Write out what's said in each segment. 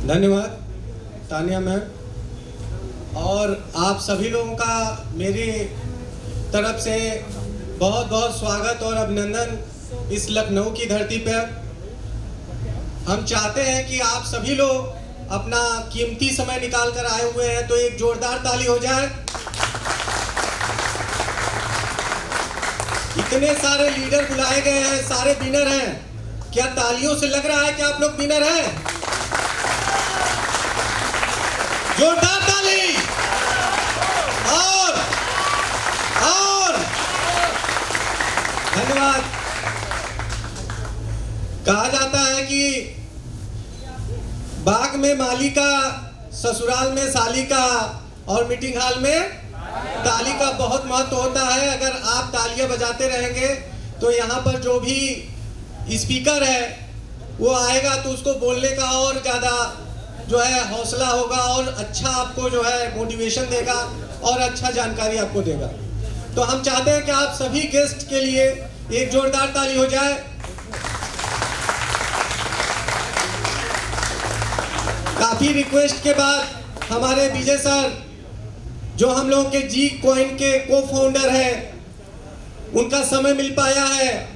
धन्यवाद तानिया मैम, और आप सभी लोगों का मेरी तरफ से बहुत बहुत स्वागत और अभिनंदन इस लखनऊ की धरती पर। हम चाहते हैं कि आप सभी लोग अपना कीमती समय निकाल कर आए हुए हैं, तो एक जोरदार ताली हो जाए। इतने सारे लीडर बुलाए गए हैं, सारे विनर हैं। क्या तालियों से लग रहा है कि आप लोग विनर हैं? जोरदार ताली। और धन्यवाद। कहा जाता है कि बाग में माली का, ससुराल में साली का और मीटिंग हॉल में ताली का बहुत महत्व होता है। अगर आप तालियां बजाते रहेंगे तो यहाँ पर जो भी स्पीकर है वो आएगा तो उसको बोलने का और ज़्यादा जो है हौसला होगा और अच्छा आपको जो है मोटिवेशन देगा और अच्छा जानकारी आपको देगा। तो हम चाहते हैं कि आप सभी गेस्ट के लिए एक जोरदार ताली हो जाए। काफी रिक्वेस्ट के बाद हमारे विजय सर, जो हम लोगों के जी कॉइन के को फाउंडर हैं, उनका समय मिल पाया है,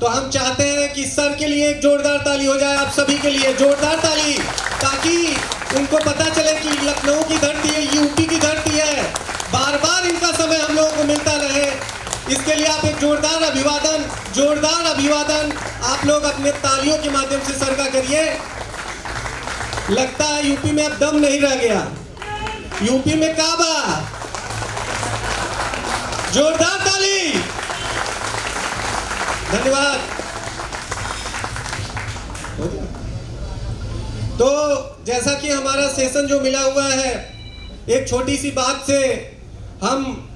तो हम चाहते हैं कि सर के लिए एक जोरदार ताली हो जाए। आप सभी के लिए जोरदार ताली, ताकि उनको पता चले कि लखनऊ की धरती है, यूपी की धरती है। बार बार इनका समय हम लोगों को मिलता रहे, इसके लिए आप एक जोरदार अभिवादन आप लोग अपने तालियों के माध्यम से सर का करिए। लगता है यूपी में अब दम नहीं रह गया। यूपी में काबा, जोरदार ताली। धन्यवाद। तो जैसा कि हमारा सेशन जो मिला हुआ है, एक छोटी सी बात से हम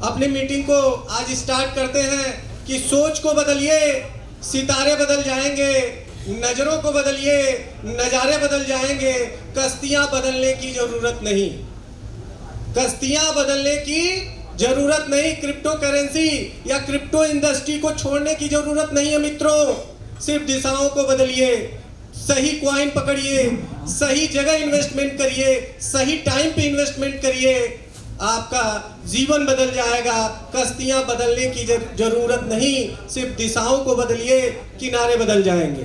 अपनी मीटिंग को आज स्टार्ट करते हैं कि सोच को बदलिए, सितारे बदल जाएंगे। नजरों को बदलिए, नजारे बदल जाएंगे। कश्तियां बदलने की जरूरत नहीं, कश्तियां बदलने की जरूरत नहीं। क्रिप्टो करेंसी या क्रिप्टो इंडस्ट्री को छोड़ने की जरूरत नहीं है मित्रों। सिर्फ दिशाओं को बदलिए, सही क्वाइन पकड़िए, सही जगह इन्वेस्टमेंट करिए, सही टाइम पे इन्वेस्टमेंट करिए, आपका जीवन बदल जाएगा। कश्तियां बदलने की जरूरत नहीं, सिर्फ दिशाओं को बदलिए, किनारे बदल जाएंगे।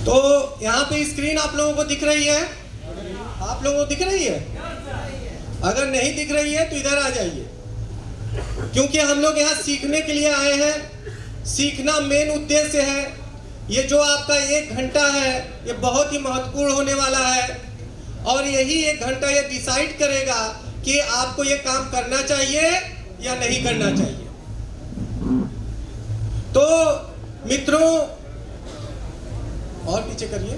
तो यहाँ पे स्क्रीन आप लोगों को दिख रही है? आप लोगों को दिख रही है? अगर नहीं दिख रही है तो इधर आ जाइए, क्योंकि हम लोग यहाँ सीखने के लिए आए हैं। सीखना मेन उद्देश्य है। ये जो आपका 1 घंटा है, ये बहुत ही महत्वपूर्ण होने वाला है, और यही 1 घंटा ये डिसाइड करेगा कि आपको ये काम करना चाहिए या नहीं करना चाहिए। तो मित्रों, और पीछे करिए,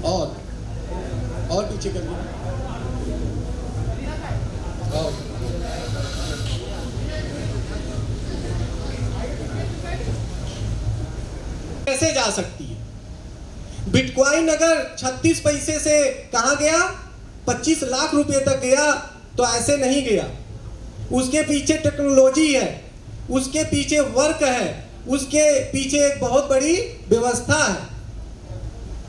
और पीछे करिए, कैसे जा सकती है बिटकॉइन? अगर 36 पैसे से कहां गया, 25 लाख रुपए तक गया, तो ऐसे नहीं गया। उसके पीछे टेक्नोलॉजी है, उसके पीछे वर्क है, उसके पीछे एक बहुत बड़ी व्यवस्था है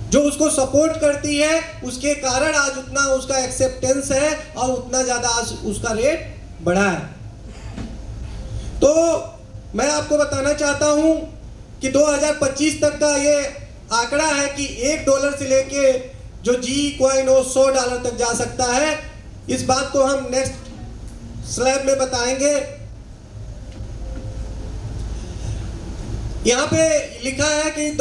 जो उसको सपोर्ट करती है। उसके कारण आज उतना उसका एक्सेप्टेंस है और उतना ज्यादा आज उसका रेट बढ़ा है। तो मैं आपको बताना चाहता हूं कि 2025 तक का ये आंकड़ा है कि $1 से लेके जो जी कॉइन हो $100 तक जा सकता है। इस बात को हम नेक्स्ट स्लाइड में बताएंगे। यहाँ पे लिखा है कि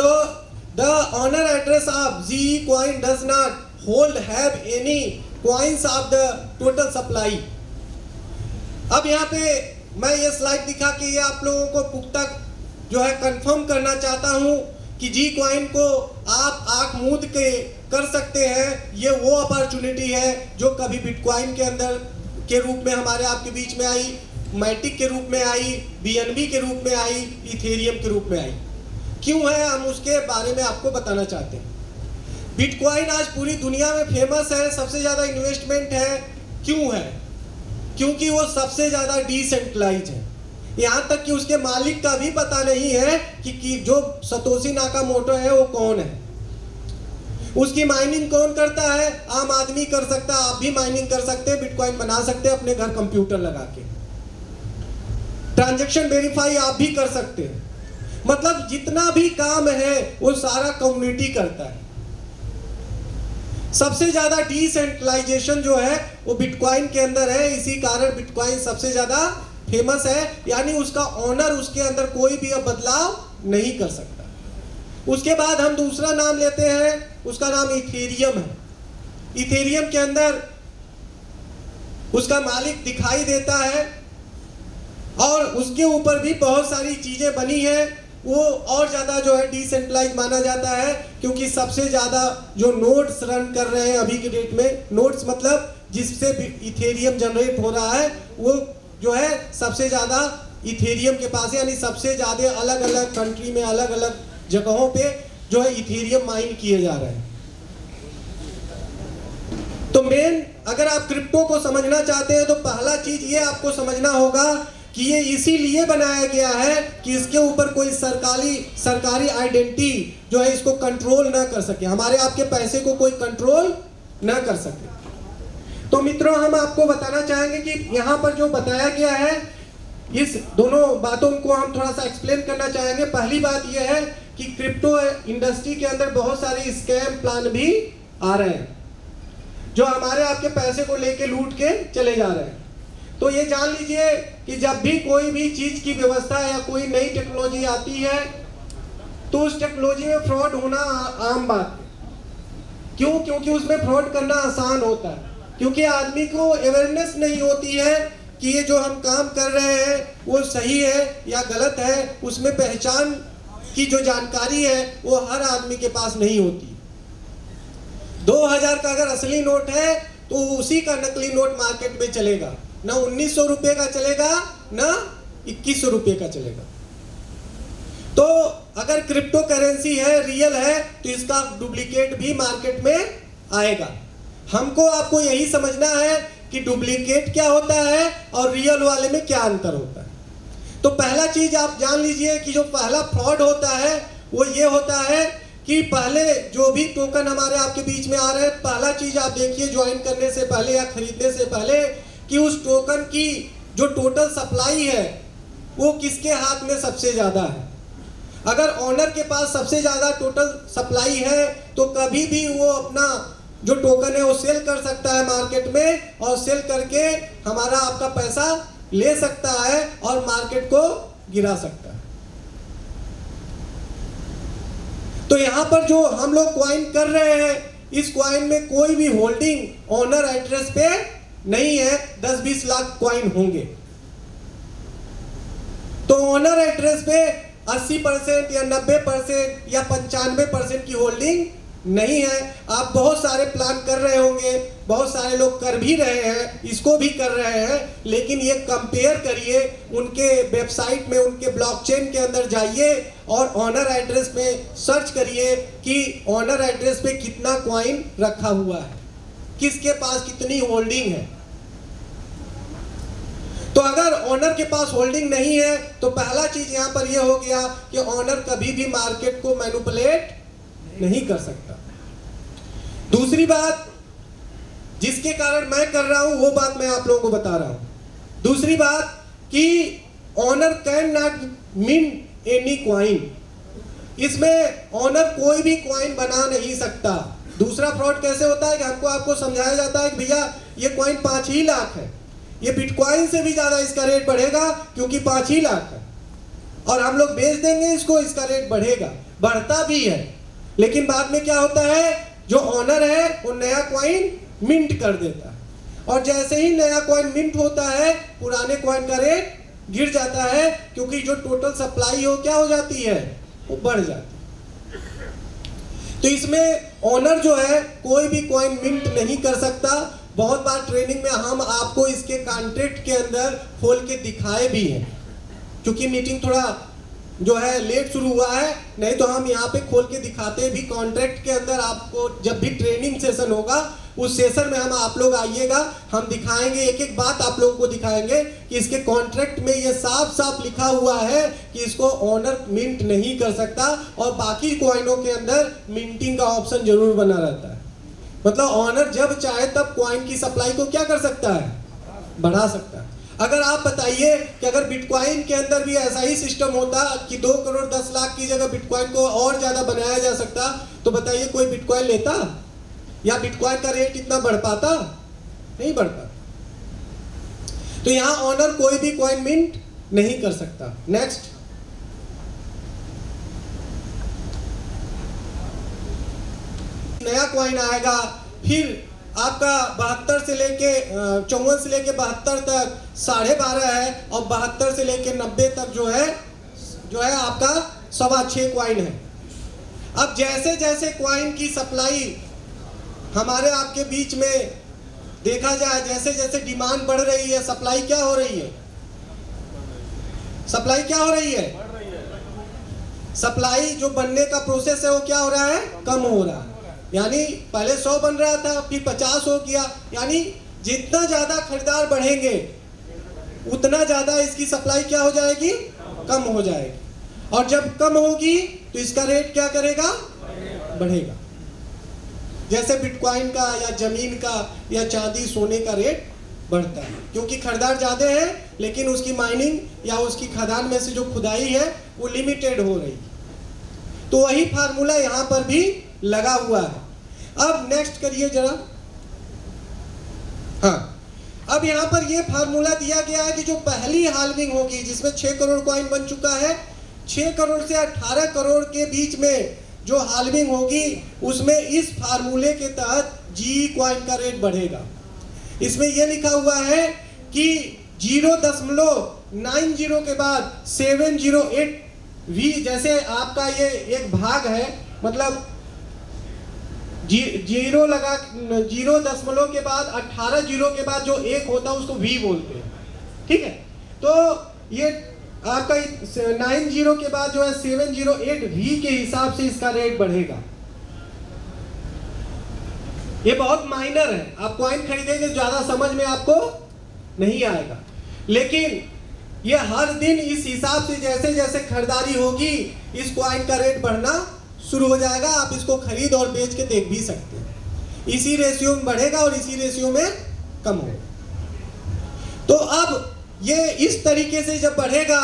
the owner address of G coin does not hold have any coins of the total supply। अब यहाँ पे मैं ये स्लाइड दिखा कि ये आप लोगों को पुख्ता जो है कंफर्म करना चाहता हूँ कि जी कॉइन को आप आंख मूंद के कर सकते हैं। ये वो अपॉर्चुनिटी है जो कभी बिटकॉइन के अंदर के रूप में हमारे आपके बीच में आई, मैटिक के रूप में आई, बीएनबी के रूप में आई, इथेरियम के रूप में आई। क्यों है, हम उसके बारे में आपको बताना चाहते हैं। बिटकॉइन आज पूरी दुनिया में फेमस है, सबसे ज़्यादा इन्वेस्टमेंट है। क्यों है? क्योंकि वो सबसे ज़्यादा डिसेंट्रलाइज है। यहाँ तक कि उसके मालिक का भी पता नहीं है कि जो सतोशी नाकामोटो है वो कौन है। उसकी माइनिंग कौन करता है? आम आदमी कर सकता है, आप भी माइनिंग कर सकते हैं, बिटकॉइन बना सकते हैं अपने घर कंप्यूटर लगा के। ट्रांजैक्शन वेरीफाई आप भी कर सकते हैं। मतलब जितना भी काम है वो सारा कम्युनिटी करता है। सबसे ज्यादा डिसेंट्रलाइजेशन जो है वो बिटकॉइन के अंदर है, इसी कारण बिटकॉइन सबसे ज्यादा फेमस है। यानी उसका ऑनर, उसके अंदर कोई भी अब बदलाव नहीं कर सकता। उसके बाद हम दूसरा नाम लेते हैं, उसका नाम इथेरियम है। इथेरियम के अंदर उसका मालिक दिखाई देता है और उसके ऊपर भी बहुत सारी चीजें बनी है। वो और ज़्यादा जो है डिसेंट्रलाइज माना जाता है, क्योंकि सबसे ज़्यादा जो नोड्स रन कर रहे हैं अभी के डेट में, नोड्स मतलब जिससे इथेरियम जनरेट हो रहा है, वो जो है सबसे ज़्यादा इथेरियम के पास है। यानी सबसे ज़्यादा अलग अलग कंट्री में, अलग अलग जगहों पे जो है इथेरियम माइन किए जा रहे हैं। तो मेन, अगर आप क्रिप्टो को समझना चाहते हैं तो पहला चीज ये आपको समझना होगा कि ये इसीलिए बनाया गया है कि इसके ऊपर कोई सरकारी आइडेंटिटी जो है इसको कंट्रोल ना कर सके, हमारे आपके पैसे को कोई कंट्रोल ना कर सके। तो मित्रों, हम आपको बताना चाहेंगे कि यहाँ पर जो बताया गया है, इस दोनों बातों को हम थोड़ा सा एक्सप्लेन करना चाहेंगे। पहली बात यह है कि क्रिप्टो इंडस्ट्री के अंदर बहुत सारे स्कैम प्लान भी आ रहे हैं जो हमारे आपके पैसे को लेके लूट के चले जा रहे हैं। तो ये जान लीजिए कि जब भी कोई भी चीज की व्यवस्था या कोई नई टेक्नोलॉजी आती है तो उस टेक्नोलॉजी में फ्रॉड होना आम बात है। क्यों? क्योंकि उसमें फ्रॉड करना आसान होता है, क्योंकि आदमी को अवेयरनेस नहीं होती है कि ये जो हम काम कर रहे हैं वो सही है या गलत है। उसमें पहचान की जो जानकारी है वो हर आदमी के पास नहीं होती। 2000 का अगर असली नोट है तो उसी का नकली नोट मार्केट में चलेगा, ना 1900 रुपए का चलेगा, ना 2100 रुपए का चलेगा। तो अगर क्रिप्टो करेंसी है, रियल है, तो इसका डुप्लीकेट भी मार्केट में आएगा। हमको आपको यही समझना है कि डुप्लीकेट क्या होता है और रियल वाले में क्या अंतर होता है। तो पहला चीज आप जान लीजिए कि जो पहला फ्रॉड होता है वो ये होता है कि पहले जो भी टोकन हमारे आपके बीच में आ रहे हैं, पहला चीज आप देखिए ज्वाइन करने से पहले या खरीदने से पहले कि उस टोकन की जो टोटल सप्लाई है वो किसके हाथ में सबसे ज्यादा है। अगर ऑनर के पास सबसे ज्यादा टोटल सप्लाई है तो कभी भी वो अपना जो टोकन है वो सेल कर सकता है मार्केट में, और सेल करके हमारा आपका पैसा ले सकता है और मार्केट को गिरा सकता है। तो यहां पर जो हम लोग क्वाइन कर रहे हैं, इस क्वाइन में कोई भी होल्डिंग ऑनर एड्रेस पे नहीं है। 10-20 लाख क्वाइन होंगे तो ऑनर एड्रेस पे 80% या 90% या 95% की होल्डिंग नहीं है। आप बहुत सारे प्लान कर रहे होंगे, बहुत सारे लोग कर भी रहे हैं, इसको भी कर रहे हैं, लेकिन ये कंपेयर करिए, उनके वेबसाइट में, उनके ब्लॉकचेन के अंदर जाइए और ऑनर एड्रेस पे सर्च करिए कि ऑनर एड्रेस पे कितना क्वाइन रखा हुआ है, किसके पास कितनी होल्डिंग है। तो अगर ऑनर के पास होल्डिंग नहीं है तो पहला चीज यहां पर यह हो गया कि ऑनर कभी भी मार्केट को मैनिपुलेट नहीं कर सकता। दूसरी बात जिसके कारण मैं कर रहा हूं वो बात मैं आप लोगों को बता रहा हूं। दूसरी बात कि owner can not mint any coin, इसमें ऑनर कोई भी क्वाइन बना नहीं सकता। दूसरा फ्रॉड कैसे होता है कि हमको आपको समझाया जाता है कि भैया ये क्वाइन 5 ही लाख है, ये बिटकॉइन से भी ज्यादा इसका रेट बढ़ेगा क्योंकि 5 ही लाख है, और हम लोग बेच देंगे इसको, इसका रेट बढ़ेगा, बढ़ता भी है। लेकिन बाद में क्या होता है, जो ऑनर है वो नया क्वाइन मिंट कर देता है, और जैसे ही नया क्वाइन मिंट होता है पुराने क्वाइन का रेट गिर जाता है, क्योंकि जो टोटल सप्लाई हो क्या हो जाती है, वो बढ़ जाती है। तो इसमें ऑनर जो है कोई भी क्वाइन मिंट नहीं कर सकता। बहुत बार ट्रेनिंग में हम आपको इसके कॉन्ट्रैक्ट के अंदर खोल के दिखाए भी हैं, क्योंकि मीटिंग थोड़ा जो है लेट शुरू हुआ है, नहीं तो हम यहाँ पे खोल के दिखाते भी। कॉन्ट्रैक्ट के अंदर आपको जब भी ट्रेनिंग सेशन होगा उस सेशन में हम आप लोग आइएगा, हम दिखाएंगे, एक एक बात आप लोगों को दिखाएंगे कि इसके कॉन्ट्रैक्ट में ये साफ साफ लिखा हुआ है कि इसको ऑनर मिंट नहीं कर सकता, और बाकी कॉइनों के अंदर मिंटिंग का ऑप्शन जरूर बना रहता है। मतलब ऑनर जब चाहे तब कॉइन की सप्लाई को क्या कर सकता है, बढ़ा सकता है। अगर आप बताइए कि अगर बिटकॉइन के अंदर भी ऐसा ही सिस्टम होता कि 2 करोड़ 10 लाख की जगह बिटकॉइन को और ज्यादा बनाया जा सकता, तो बताइए कोई बिटकॉइन लेता या बिटकॉइन का रेट इतना बढ़ पाता? नहीं बढ़ पाता। तो यहां ऑनर कोई भी कॉइन मिंट नहीं कर सकता। नेक्स्ट, नया कॉइन आएगा, फिर आपका 72 से लेके 54 से लेके 72 तक 12.5 है, और 72 से लेके 90 तक जो है आपका 6.25 कॉइन है। अब जैसे जैसे कॉइन की सप्लाई हमारे आपके बीच में देखा जाए, जैसे जैसे डिमांड बढ़ रही है, सप्लाई क्या हो रही है? सप्लाई क्या हो रही है? सप्लाई जो बनने का प्रोसेस है वो क्या हो रहा है? कम हो रहा है। यानी पहले 100 बन रहा था, फिर 50 हो गया। यानी जितना ज्यादा खरीदार बढ़ेंगे उतना ज्यादा इसकी सप्लाई क्या हो जाएगी? कम हो जाएगी। और जब कम होगी तो इसका रेट क्या करेगा? बढ़ेगा। जैसे बिटकॉइन का या जमीन का या चांदी सोने का रेट बढ़ता है, क्योंकि खरीदार ज्यादा है लेकिन उसकी माइनिंग या उसकी खदान में से जो खुदाई है वो लिमिटेड हो रही है। तो वही फार्मूला यहां पर भी लगा हुआ है। अब नेक्स्ट करिए जरा। हाँ, अब यहां पर यह फार्मूला दिया गया है कि जो पहली हाल्विंग होगी जिसमें 6 करोड़ कॉइन बन चुका है, 6 करोड़ से 18 करोड़ के बीच में जो हाल्विंग होगी उसमें इस फार्मूले के तहत जी कॉइन का रेट बढ़ेगा। इसमें यह लिखा हुआ है कि 0.90 के बाद 708 वी, जैसे आपका ये एक भाग है, मतलब 0 के बाद 18 जीरो के बाद जो एक होता है उसको वी बोलते हैं, ठीक है। तो ये आपका 90 के बाद जो है 708 वी के हिसाब से इसका रेट बढ़ेगा। ये बहुत माइनर है, आप कॉइन खरीदेंगे ज्यादा समझ में आपको नहीं आएगा, लेकिन ये हर दिन इस हिसाब से जैसे जैसे खरीदारी होगी इस कॉइन का रेट बढ़ना शुरू हो जाएगा। आप इसको खरीद और बेच के देख भी सकते हैं। इसी रेशियो में बढ़ेगा और इसी रेशियो में कम होगा। तो अब ये इस तरीके से जब बढ़ेगा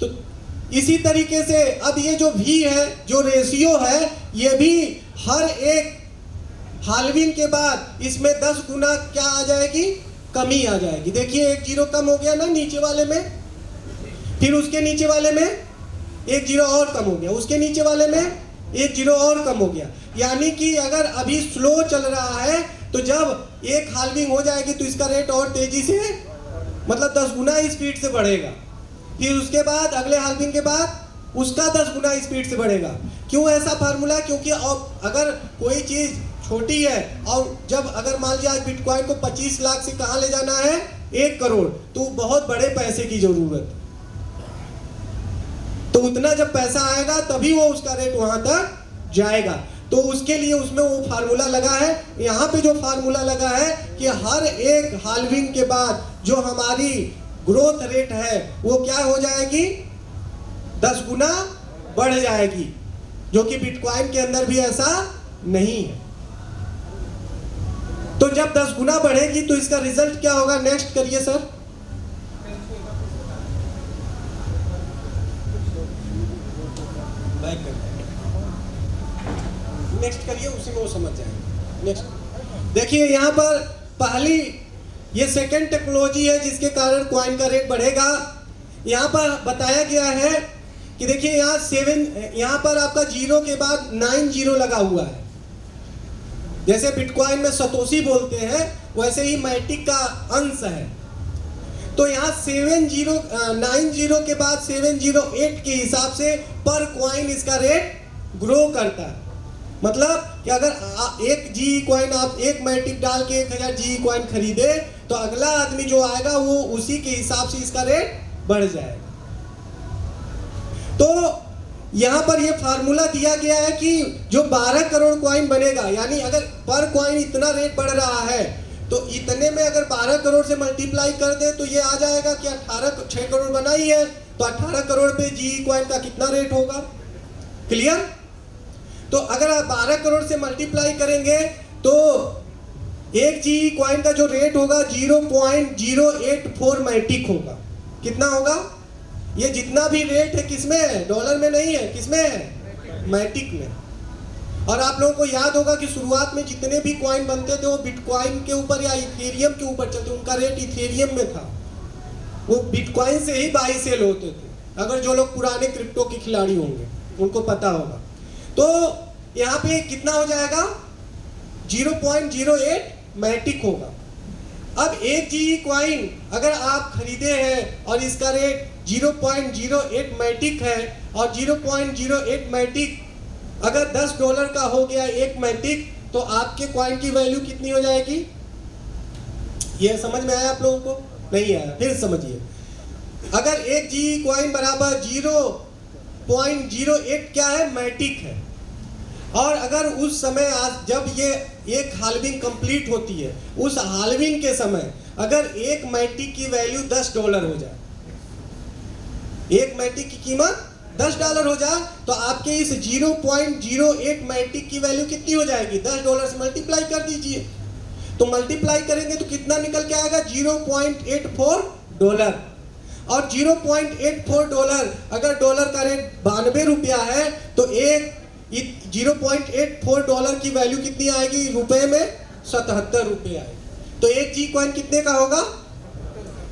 तो इसी तरीके से अब ये जो भी है, जो रेशियो है, ये भी हर एक हाल्विंग के बाद इसमें 10 गुना क्या आ जाएगी? कमी आ जाएगी। देखिए 1 जीरो कम हो गया ना नीचे वाले में, फिर उसके नीचे वाले में 1 जीरो और कम हो गया, उसके नीचे वाले में 1 जीरो और कम हो गया। यानी कि अगर अभी स्लो चल रहा है तो जब एक हाल्विंग हो जाएगी तो इसका रेट और तेजी से, मतलब 10 गुना स्पीड से बढ़ेगा। फिर उसके बाद अगले हाल्विंग के बाद उसका 10 गुना स्पीड से बढ़ेगा। क्यों ऐसा फार्मूला? क्योंकि अगर कोई चीज छोटी है और जब अगर मान लिया बिटकॉइन को 25 लाख से कहां ले जाना है 1 करोड़, तो बहुत बड़े पैसे की जरूरत है। तो उतना जब पैसा आएगा तभी वो उसका रेट वहां तक जाएगा। तो उसके लिए उसमें वो फार्मूला लगा है। यहाँ पे जो फार्मूला लगा है कि हर एक हाल्विंग के बाद जो हमारी ग्रोथ रेट है वो क्या हो जाएगी? 10 गुना बढ़ जाएगी, जो कि बिटकॉइन के अंदर भी ऐसा नहीं है। तो जब 10 गुना बढ़ेगी तो इसका रिजल्ट क्या होगा? नेक्स्ट करिए सर। नेक्स्ट करिए, उसी में वो समझ जाएंगे। नेक्स्ट देखिए, यहाँ पर पहली ये सेकंड टेक्नोलॉजी है जिसके कारण कॉइन का रेट बढ़ेगा। यहाँ पर बताया गया है कि देखिए यहाँ पर आपका 0 के बाद 9 जीरो लगा हुआ है। जैसे बिटकॉइन में सतोशी बोलते हैं वैसे ही मैटिक का अंश है। तो यहाँ 9 जीरो के बाद 708 के हिसाब से पर कॉइन इसका रेट ग्रो करता है। मतलब कि अगर एक जी कॉइन आप एक मैटिक डाल के 1000 जी कॉइन खरीदे तो अगला आदमी जो आएगा वो उसी के हिसाब से इसका रेट बढ़ जाएगा। तो यहाँ पर ये फार्मूला दिया गया है कि जो 12 करोड़ कॉइन बनेगा, यानी अगर पर कॉइन इतना रेट बढ़ रहा है तो इतने में अगर 12 करोड़ से मल्टीप्लाई कर दे तो ये आ जाएगा कि 6 करोड़ बना ही है, तो 18 करोड़ पे जीई कॉइन का कितना रेट होगा। क्लियर? तो अगर आप 12 करोड़ से मल्टीप्लाई करेंगे तो एक जीई कॉइन का जो रेट होगा 0.084 मैटिक होगा। कितना होगा? ये जितना भी रेट है किसमें है? डॉलर में नहीं है, किसमें है? मैटिक में। और आप लोगों को याद होगा कि शुरुआत में जितने भी कॉइन बनते थे वो बिटकॉइन के ऊपर या इथेरियम के ऊपर चलते, उनका रेट इथेरियम में था, वो बिटकॉइन से ही बाई सेल होते थे। अगर जो लोग पुराने क्रिप्टो के खिलाड़ी होंगे उनको पता होगा। तो यहाँ पे कितना हो जाएगा? 0.08 मैटिक होगा। अब एक जीई कॉइन अगर आप खरीदे हैं और इसका रेट 0.08 मैटिक है और 0.08 मैटिक अगर $10 का हो गया एक मैटिक, तो आपके कॉइन की वैल्यू कितनी हो जाएगी? ये समझ में आया आप लोगों को? नहीं आया? फिर समझिए। अगर एक जीई कॉइन बराबर 0.08 क्या है? मैटिक है। और अगर उस समय आज जब ये एक हाल्विंग कंप्लीट होती है, उस हाल्विंग के समय अगर एक मैटिक की वैल्यू $10 हो जाए, एक मैटिक की कीमत $10 हो जाए, तो आपके इस 0.08 मैटिक की वैल्यू कितनी हो जाएगी? $10 से मल्टीप्लाई कर दीजिए। तो मल्टीप्लाई करेंगे तो कितना निकल के आएगा? $0.84। और $0.84 अगर डॉलर का रेट 92 रुपया है तो एक $0.84 की वैल्यू कितनी आएगी रुपए में? 77 रुपये आएगी। तो एक जी कॉइन कितने का होगा?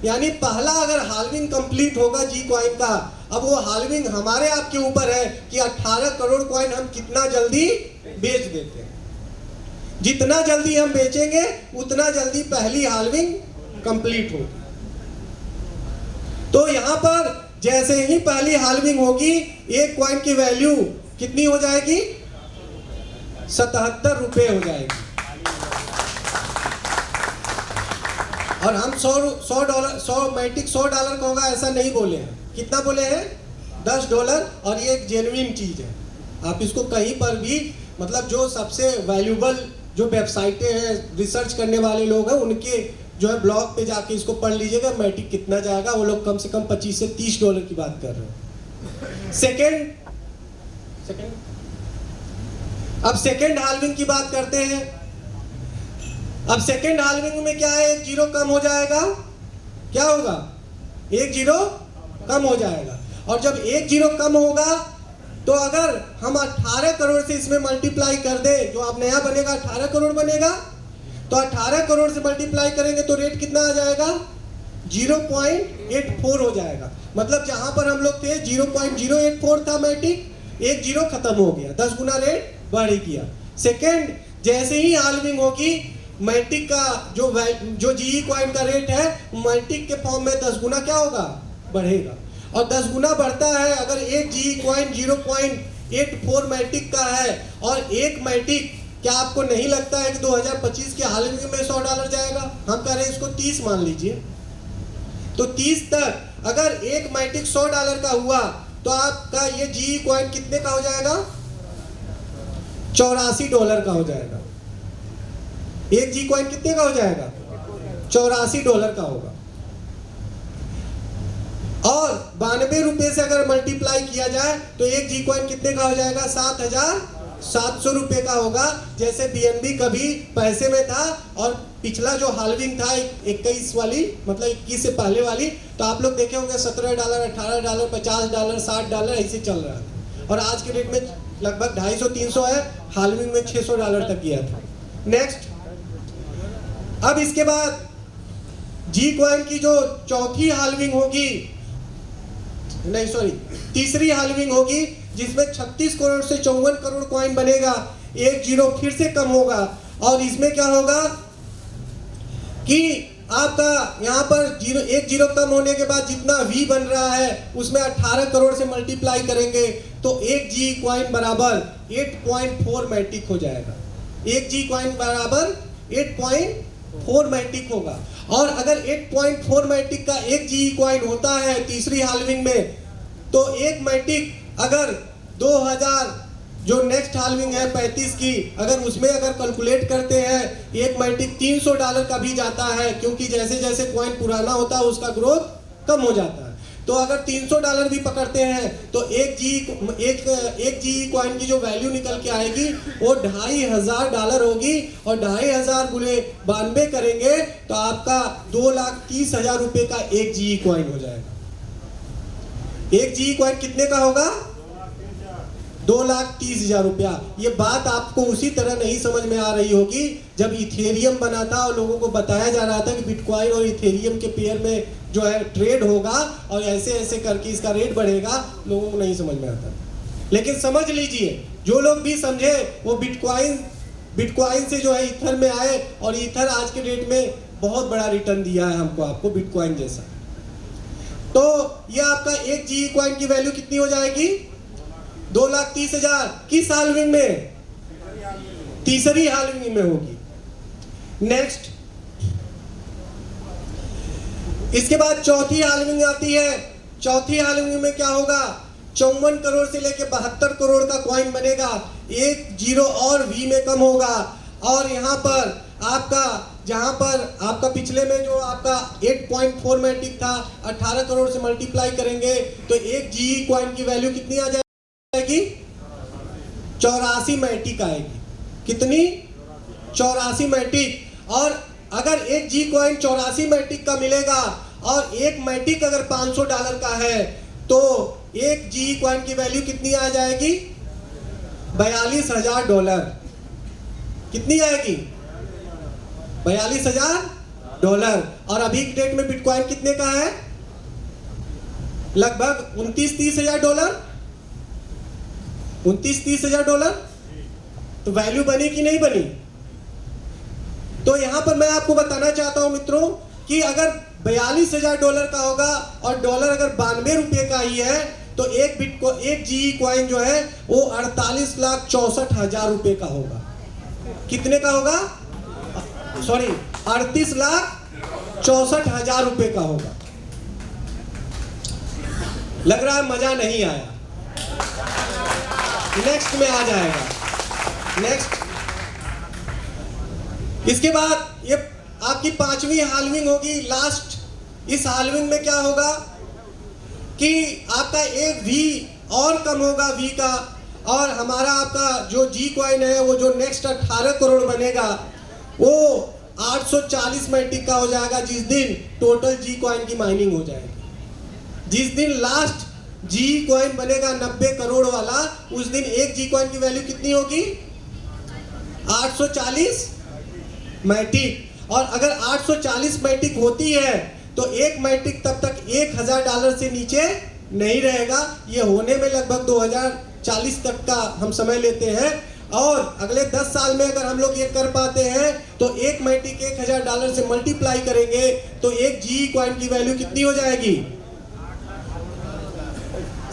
यानी पहला अगर हाल्विंग कंप्लीट होगा जी कॉइन का, अब वो हाल्विंग हमारे आपके ऊपर है कि 18 करोड़ कॉइन हम कितना जल्दी बेच देते हैं। जितना जल्दी हम बेचेंगे उतना जल्दी पहली हाल्विंग कंप्लीट होगी। तो यहां पर जैसे ही पहली हाल्विंग होगी एक कॉइन की वैल्यू कितनी हो जाएगी? 77 रुपये हो जाएगी। और हम $100 मैटिक $100 का होगा ऐसा नहीं बोले हैं। कितना बोले हैं? $10। और ये एक जेन्युइन चीज है, आप इसको कहीं पर भी, मतलब जो सबसे वैल्यूबल जो वेबसाइटें हैं, रिसर्च करने वाले लोग हैं, उनके जो है ब्लॉग पे जाके इसको पढ़ लीजिएगा मैटिक कितना जाएगा। वो लोग कम से कम $25 से $30 की बात कर रहे हैं। सेकेंड अब सेकेंड हाल्विंग की बात करते हैं। अब सेकेंड हाल्विंग में क्या है? एक जीरो कम हो जाएगा। क्या होगा? एक जीरो कम हो जाएगा। और जब एक जीरो कम होगा तो अगर हम 18 करोड़ से इसमें मल्टीप्लाई कर दें, जो आप नया बनेगा 18 करोड़ बनेगा, तो 18 करोड़ से मल्टीप्लाई करेंगे तो रेट कितना आ जाएगा? 0.84 हो जाएगा। मतलब जहां पर हम लोग थे 0.084 था मैटिक, एक जीरो खत्म हो गया, 10 गुना रेट बढ़ गया। सेकेंड, जैसे ही हाल्विंग होगी मैटिक का जो जीई कॉइन का रेट है मैटिक के फॉर्म में 10 गुना क्या होगा? बढ़ेगा। और 10 गुना बढ़ता है अगर एक जीई कॉइन 0.84 मैटिक का है और एक मैटिक, क्या आपको नहीं लगता है कि 2025 के हाल्विंग में $100 जाएगा? हम कह रहे हैं इसको 30 मान लीजिए। तो 30 तक अगर एक मैटिक $100 का हुआ तो आपका ये जीई कॉइन कितने का हो जाएगा? $84 का हो जाएगा। एक जी कॉइन कितने का हो जाएगा? $84 का होगा। और 92 रुपए से अगर मल्टीप्लाई किया जाए तो एक जी कॉइन कितने का हो जाएगा? 7,700 रुपए का होगा। जैसे बीएनबी कभी पैसे में था और पिछला जो हाल्विंग था 21 वाली, मतलब 21 से पहले वाली, तो आप लोग देखे होंगे $17, $18, $50, $60 ऐसे चल रहा था। और आज के रेट में लगभग 250-300 है, हाल्विंग में $600 तक गया था। नेक्स्ट, अब इसके बाद जी कॉइन की जो चौथी हाल्विंग होगी, नहीं सॉरी तीसरी हाल्विंग होगी, जिसमें 36 करोड़ से 54 करोड़ कॉइन बनेगा। एक जीरो फिर से कम होगा और इसमें क्या होगा कि आपका यहाँ पर एक जीरो कम होने के बाद जितना V बन रहा है उसमें 18 करोड़ से मल्टीप्लाई करेंगे तो एक जी कॉइन बराबर 8.4 मैटिक हो जाएगा। एक जी कॉइन बराबर 8.4 मैटिक होगा। और अगर 8.4 मैटिक का एक जी कॉइन होता है तीसरी हाल्विंग में, तो एक मैटिक अगर 2000 जो नेक्स्ट हाल्विंग है 35 की, अगर उसमें अगर कैलकुलेट करते हैं, एक मैटिक $300 का भी जाता है, क्योंकि जैसे जैसे कॉइन पुराना होता है उसका ग्रोथ कम हो जाता है। तो अगर $300 भी पकड़ते हैं तो एक जी कॉइन की जो वैल्यू निकल के आएगी वो $2500 होगी, और 2500 गुणे 92 करेंगे तो आपका 2,30,000 रुपए का एक जी कॉइन हो जाएगा। एक जी कॉइन कितने का होगा? 2,30,000 रुपया। ये बात आपको उसी तरह नहीं समझ में आ रही होगी जब इथेरियम बना था और लोगों को बताया जा रहा था कि बिटकॉइन और इथेरियम के पेयर में जो है ट्रेड होगा और ऐसे ऐसे करके इसका रेट बढ़ेगा, लोगों को नहीं समझ में आता। लेकिन समझ लीजिए, जो लोग भी समझे वो बिटकॉइन से जो है ईथर में आए, और ईथर आज के डेट में बहुत बड़ा रिटर्न दिया है हमको, आपको बिटकॉइन जैसा। तो ये आपका एक जी कॉइन की वैल्यू कितनी हो जाएगी? 2,30,000। किस हाल्विंग में? तीसरी हाल्विंग में होगी। नेक्स्ट, इसके बाद चौथी हाल्विंग आती है। चौथी हाल्विंग में क्या होगा? 54 करोड़ से लेके 72 करोड़ का कॉइन बनेगा, एक जीरो और वी में कम होगा। और यहाँ पर आपका, जहां पर आपका पिछले में जो आपका 8.4 मैटिक था, 18 करोड़ से मल्टीप्लाई करेंगे तो एक जी कॉइन की वैल्यू कितनी आ जाएगी? 84 मैटिक आएगी। कितनी? 84 मैटिक। और अगर एक जी कॉइन 84 मैटिक का मिलेगा और एक मैटिक अगर $500 का है तो एक जी कॉइन की वैल्यू कितनी आ जाएगी? $42,000। कितनी आएगी? $42,000। और अभी की डेट में बिटकॉइन कितने का है? लगभग 29-30,000। $29-30,000। तो वैल्यू बनी कि नहीं बनी? तो यहां पर मैं आपको बताना चाहता हूं मित्रों कि अगर $42,000 का होगा और डॉलर अगर 92 रुपए का ही है तो एक जी कॉइन जो है वो 48,64,000 रुपए का होगा। कितने का होगा? सॉरी, 38,64,000 रुपए का होगा। लग रहा है मजा नहीं आया। नेक्स्ट में आ जाएगा। नेक्स्ट, इसके बाद ये आपकी 5वीं हाल्विंग होगी, लास्ट। इस हाल्विंग में क्या होगा कि आपका एक वी और कम होगा वी का, और हमारा आपका जो जी कॉइन है वो जो नेक्स्ट 18 करोड़ बनेगा वो 840 मैटिक का हो जाएगा, जिस दिन टोटल जी कॉइन की माइनिंग हो जाएगी। जिस दिन लास्ट जी कॉइन बनेगा 90 करोड़ वाला, उस दिन एक जी कॉइन की वैल्यू कितनी होगी? 840 मैटिक। और अगर 840 मैटिक होती है तो एक मैटिक तब तक $1,000 से नीचे नहीं रहेगा। ये होने में लगभग 2040 तक का हम समय लेते हैं, और अगले 10 साल में अगर हम लोग ये कर पाते हैं तो एक मैटिक $1,000 से मल्टीप्लाई करेंगे तो एक जी कॉइन की वैल्यू कितनी हो जाएगी?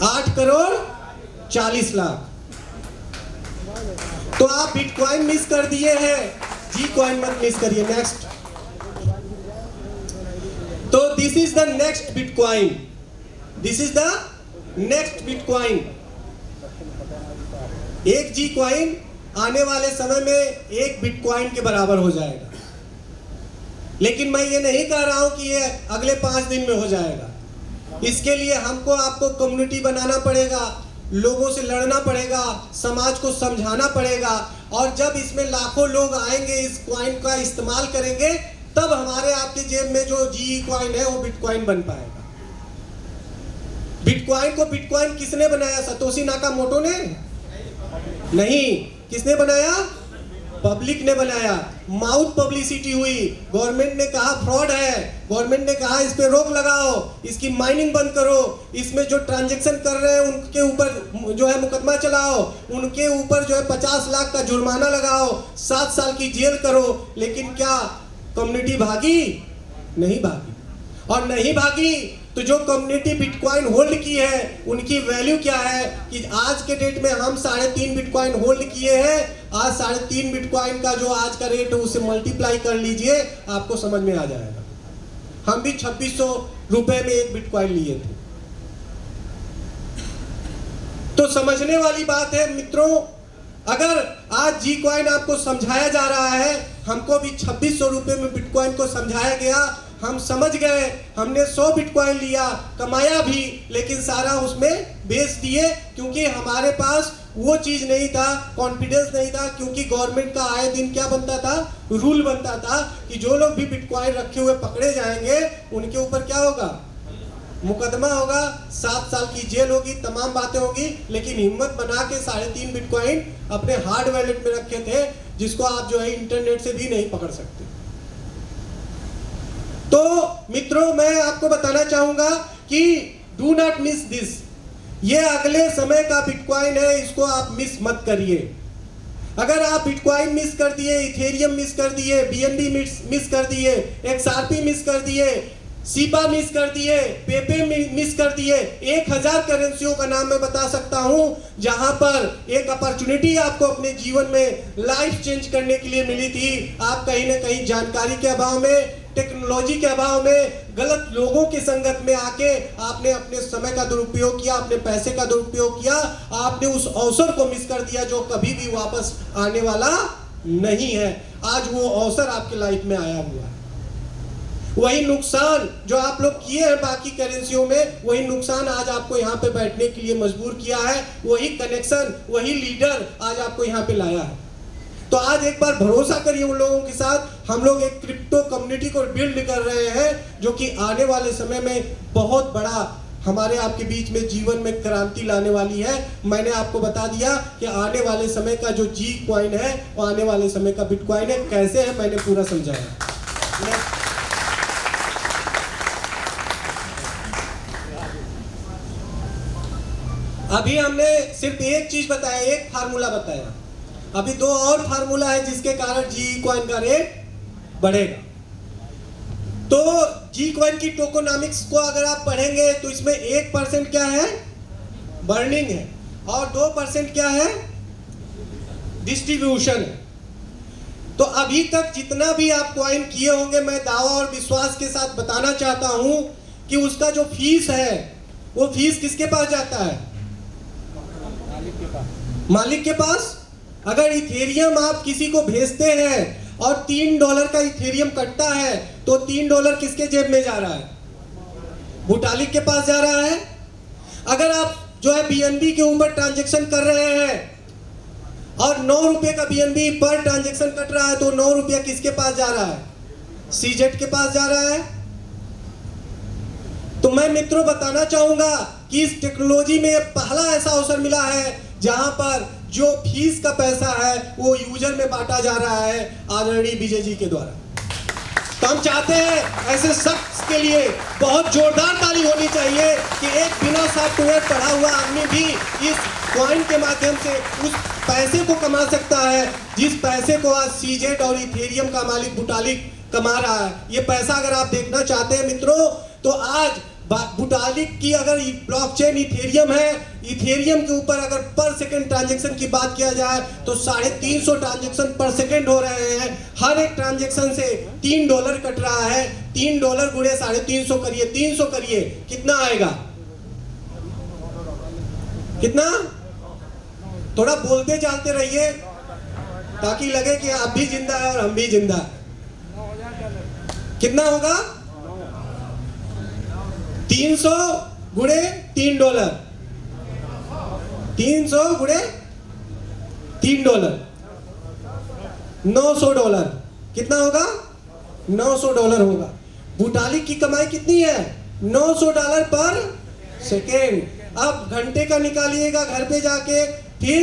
8,40,00,000। तो आप बिटकॉइन मिस कर दिए हैं, जी कॉइन मत मिस करिए। नेक्स्ट, तो this is the next bitcoin. This is the next bitcoin. एक जी कॉइन आने वाले समय में एक बिटकॉइन के बराबर हो जाएगा, लेकिन मैं ये नहीं कह रहा हूं कि ये अगले 5 दिन में हो जाएगा। इसके लिए हमको आपको कम्युनिटी बनाना पड़ेगा, लोगों से लड़ना पड़ेगा, समाज को समझाना पड़ेगा, और जब इसमें लाखों लोग आएंगे, इस कॉइन का इस्तेमाल करेंगे, तब हमारे आपके जेब में जो जी कॉइन है वो बिटकॉइन बन पाएगा। बिटकॉइन को बिटकॉइन किसने बनाया? सतोशी नाकामोटो ने नहीं। किसने बनाया? पब्लिक ने बनाया। माउथ पब्लिसिटी हुई, गवर्नमेंट ने कहा फ्रॉड है, गवर्नमेंट ने कहा इस पे रोक लगाओ, इसकी माइनिंग बंद करो, इसमें जो ट्रांजैक्शन कर रहे हैं उनके ऊपर जो है मुकदमा चलाओ, उनके ऊपर जो है 50 लाख का जुर्माना लगाओ, 7 साल की जेल करो। लेकिन क्या कम्युनिटी भागी? नहीं भागी। और नहीं भागी तो जो कम्युनिटी बिटकॉइन होल्ड की है उनकी वैल्यू क्या है कि आज के डेट में हम 3.5 बिटकॉइन होल्ड किए हैं। आज 3.5 बिटकॉइन का जो आज का रेट है उसे मल्टीप्लाई कर लीजिए, आपको समझ में आ जाएगा। हम भी 2600 रुपए में एक बिटकॉइन लिए थे। तो समझने वाली बात है मित्रों, अगर आज जी कॉइन आपको समझाया जा रहा है, हमको भी 2600 रुपये में बिटकॉइन को समझाया गया, हम समझ गए, हमने 100 बिटकॉइन लिया, कमाया भी, लेकिन सारा उसमें बेच दिए, क्योंकि हमारे पास वो चीज नहीं था, कॉन्फिडेंस नहीं था, क्योंकि गवर्नमेंट का आए दिन क्या बनता था, रूल बनता था कि जो लोग भी बिटकॉइन रखे हुए पकड़े जाएंगे उनके ऊपर क्या होगा, मुकदमा होगा, 7 साल की जेल होगी, तमाम बातें होगी। लेकिन हिम्मत बना के 3.5 बिटकॉइन अपने हार्ड वॉलेट में रखे थे, जिसको आप जो है इंटरनेट से भी नहीं पकड़ सकते। तो मित्रों, मैं आपको बताना चाहूंगा कि डू नॉट मिस दिस, ये अगले समय का बिटकॉइन है, इसको आप मिस मत करिए। अगर आप बिटकॉइन मिस कर दिए, इथेरियम मिस कर दिए, बीएनबी मिस कर दिए, एक्सआरपी मिस कर दिए, सीपा मिस कर दिए, पेपे मिस कर दिए, 1000 करेंसियों का नाम मैं बता सकता हूं जहां पर एक अपॉर्चुनिटी आपको अपने जीवन में लाइफ चेंज करने के लिए मिली थी। आप कहीं ना कहीं जानकारी के अभाव में, टेक्नोलॉजी के अभाव में, गलत लोगों की संगत में आके आपने अपने समय का दुरुपयोग किया, अपने पैसे का दुरुपयोग किया, आपने उस अवसर को मिस कर दिया जो कभी भी वापस आने वाला नहीं है। आज वो अवसर आपके लाइफ में आया हुआ है। वही नुकसान जो आप लोग किए हैं बाकी करेंसियों में, वही नुकसान आज आपको यहाँ पे बैठने के लिए मजबूर किया है। वही कनेक्शन, वही लीडर आज आपको यहाँ पे लाया है। तो आज एक बार भरोसा करिए उन लोगों के साथ। हम लोग एक क्रिप्टो कम्युनिटी को बिल्ड कर रहे हैं जो कि आने वाले समय में बहुत बड़ा हमारे आपके बीच में जीवन में क्रांति लाने वाली है। मैंने आपको बता दिया कि आने वाले समय का जो जी कॉइन है वो आने वाले समय का बिटकॉइन है। कैसे है मैंने पूरा समझाया। अभी हमने सिर्फ एक चीज बताया, एक फार्मूला बताया, अभी 2 और फार्मूला है जिसके कारण जी कॉइन का रेट बढ़ेगा। तो जी कॉइन की टोकोनॉमिक्स को अगर आप पढ़ेंगे तो इसमें 1% क्या है, बर्निंग है, और 2% क्या है, डिस्ट्रीब्यूशन है। तो अभी तक जितना भी आप कॉइन किए होंगे, मैं दावा और विश्वास के साथ बताना चाहता हूं कि उसका जो फीस है वो फीस किसके पास जाता है, मालिक के पास। अगर इथेरियम आप किसी को भेजते हैं और $3 का इथेरियम कटता है तो $3 किसके जेब में जा रहा है, भुटालिक के पास जा रहा है। अगर आप जो है बीएनबी के ऊपर ट्रांजैक्शन कर रहे हैं और 9 रुपए का बीएनबी पर ट्रांजैक्शन कट रहा है तो 9 रुपया किसके पास जा रहा है, सीजेड के पास जा रहा है। तो मैं मित्रों बताना चाहूंगा कि इस टेक्नोलॉजी में पहला ऐसा अवसर मिला है जहां पर जो फीस का पैसा है वो यूजर में बांटा जा रहा है आदरणीय विजय जी के द्वारा। तो हम चाहते हैं ऐसे शख्स के लिए बहुत जोरदार ताली होनी चाहिए कि एक बिना सॉफ्टवेयर पढ़ा हुआ आदमी भी इस कॉइन के माध्यम से उस पैसे को कमा सकता है जिस पैसे को आज सीजेड और इथेरियम का मालिक बुटालिक कमा रहा है। ये पैसा अगर आप देखना चाहते हैं मित्रों, तो आज बुटालिक की अगर ब्लॉकचेन इथेरियम है, इथेरियम के ऊपर अगर पर सेकंड ट्रांजैक्शन की बात किया जाए तो 350 ट्रांजैक्शन पर सेकंड हो रहे हैं। हर एक ट्रांजैक्शन से $3 कट रहा है। $3 गुणे 350 करिए, 300 करिए, कितना आएगा, कितना? थोड़ा बोलते चालते रहिए ताकि लगे कि आप भी जिंदा है और हम भी जिंदा है। कितना होगा? 300 गुणे $3, 300 गुणे $3, $900। कितना होगा? $900 होगा। बुटालिक की कमाई कितनी है? $900 पर सेकेंड। अब घंटे का निकालिएगा घर पे जाके, फिर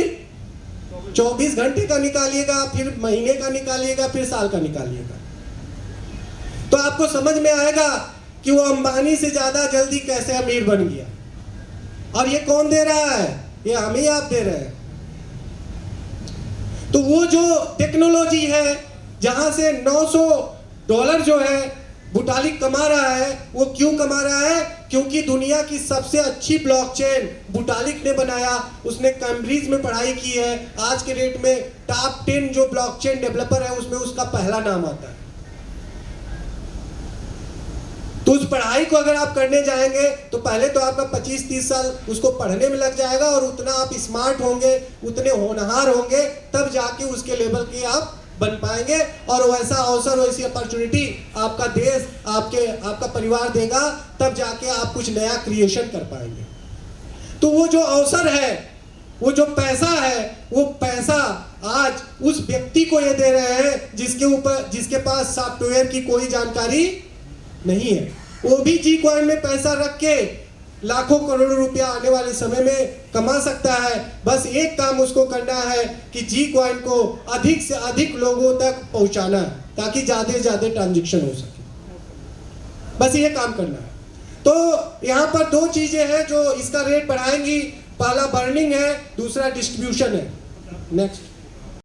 24 घंटे का निकालिएगा, फिर महीने का निकालिएगा, फिर साल का निकालिएगा, तो आपको समझ में आएगा कि वो अंबानी से ज्यादा जल्दी कैसे अमीर बन गया। और ये कौन दे रहा है? ये हम ही आप दे रहे हैं। तो वो जो टेक्नोलॉजी है जहां से $900 जो है बुटालिक कमा रहा है, वो क्यों कमा रहा है? क्योंकि दुनिया की सबसे अच्छी ब्लॉकचेन बुटालिक ने बनाया। उसने कैम्ब्रिज में पढ़ाई की है। आज के डेट में टॉप 10 जो ब्लॉकचेन डेवलपर है उसमें उसका पहला नाम आता है। तो उस पढ़ाई को अगर आप करने जाएंगे तो पहले तो आपका 25-30 साल उसको पढ़ने में लग जाएगा, और उतना आप स्मार्ट होंगे, उतने होनहार होंगे, तब जाके उसके लेवल की आप बन पाएंगे। और वैसा अवसर, वैसी अपॉर्चुनिटी आपका देश, आपका परिवार देगा, तब जाके आप कुछ नया क्रिएशन कर पाएंगे। तो वो जो अवसर है, वो जो पैसा है, वो पैसा आज उस व्यक्ति को ये दे रहे हैं जिसके पास सॉफ्टवेयर की कोई जानकारी नहीं है। वो भी जी कॉइन में पैसा रख के लाखों करोड़ों रुपया आने वाले समय में कमा सकता है। बस एक काम उसको करना है कि जी कॉइन को अधिक से अधिक लोगों तक पहुंचाना है, ताकि ज्यादा से ज्यादा ट्रांजैक्शन हो सके। बस ये काम करना है। तो यहाँ पर दो चीजें हैं जो इसका रेट बढ़ाएंगी। पहला बर्निंग है, दूसरा डिस्ट्रीब्यूशन है। नेक्स्ट।